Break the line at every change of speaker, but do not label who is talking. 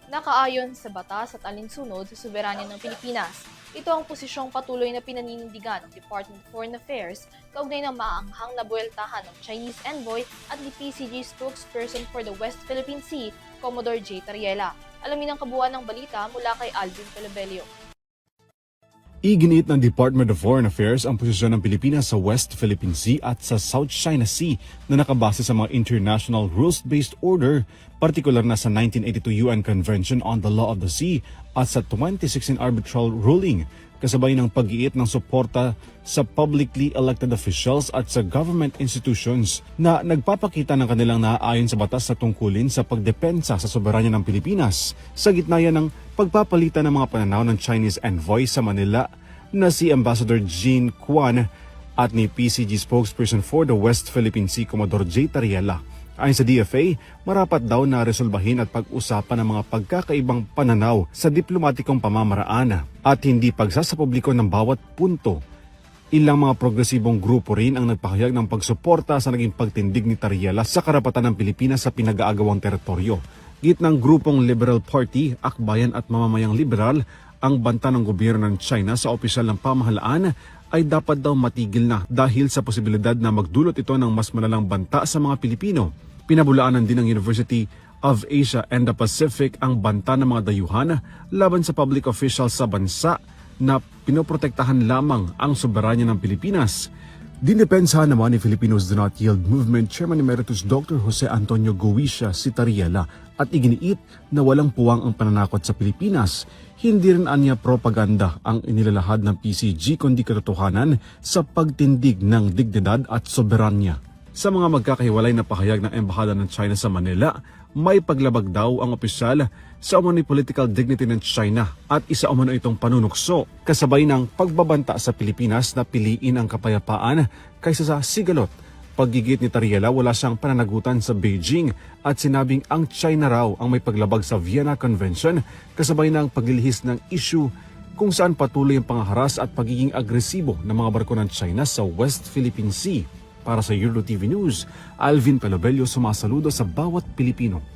Nakaayon sa batas at alinsunod sa soberanya ng Pilipinas. Ito ang posisyong patuloy na pinaninindigan ng Department of Foreign Affairs kaugnay ng maanghang na buweltahan ng Chinese envoy at ni PCG spokesperson for the West Philippine Sea, Commodore J. Tariela. Alamin ang kabuuan ng balita mula kay Alvin Pelobelio.
Iginiit ng Department of Foreign Affairs ang posisyon ng Pilipinas sa West Philippine Sea at sa South China Sea na nakabase sa mga international rules-based order, partikular na sa 1982 UN Convention on the Law of the Sea at sa 2016 arbitral ruling, kasabay ng pag-iit ng suporta sa publicly elected officials at sa government institutions na nagpapakita ng kanilang naaayon sa batas sa tungkulin sa pagdepensa sa soberanya ng Pilipinas sa gitna yan ng pagpapalitan ng mga pananaw ng Chinese envoy sa Manila na si Ambassador Jean Quan at ni PCG spokesperson for the West Philippine Sea, Commodore J. Tariela. Ayon sa DFA, marapat daw na resolbahin at pag-usapan ang mga pagkakaibang pananaw sa diplomatikong pamamaraan at hindi pagsasapubliko ng bawat punto. Ilang mga progresibong grupo rin ang nagpahayag ng pagsuporta sa naging pagtindig ni Tariela sa karapatan ng Pilipinas sa pinag-aagawang teritoryo. Gitnang grupong Liberal Party, Akbayan at Mamamayang Liberal, ang banta ng gobyerno ng China sa opisyal ng pamahalaan ay dapat daw matigil na dahil sa posibilidad na magdulot ito ng mas malalang banta sa mga Pilipino. Pinabulaanan din ng University of Asia and the Pacific ang banta ng mga dayuhan laban sa public officials sa bansa na pinoprotektahan lamang ang soberanya ng Pilipinas. Dinepensahan naman ni Filipinos Do Not Yield Movement Chairman Emeritus Dr. Jose Antonio Goitia si Tariela at iginiit na walang puwang ang pananakot sa Pilipinas. Hindi rin anya propaganda ang inilalahad ng PCG kundi katotohanan sa pagtindig ng dignidad at soberanya. Sa mga magkakahiwalay na pahayag ng Embahada ng China sa Manila, may paglabag daw ang opisyal sa umano'y political dignity ng China at isa umano itong panunukso kasabay ng pagbabanta sa Pilipinas na piliin ang kapayapaan kaysa sa sigalot. Paggigit ni Tariela, wala siyang pananagutan sa Beijing at sinabing ang China raw ang may paglabag sa Vienna Convention kasabay ng paglilihis ng issue kung saan patuloy ang pangaharas at pagiging agresibo ng mga barko ng China sa West Philippine Sea. Para sa EuroTV News, Alvin Pelobelio sumasaludo sa bawat Pilipino.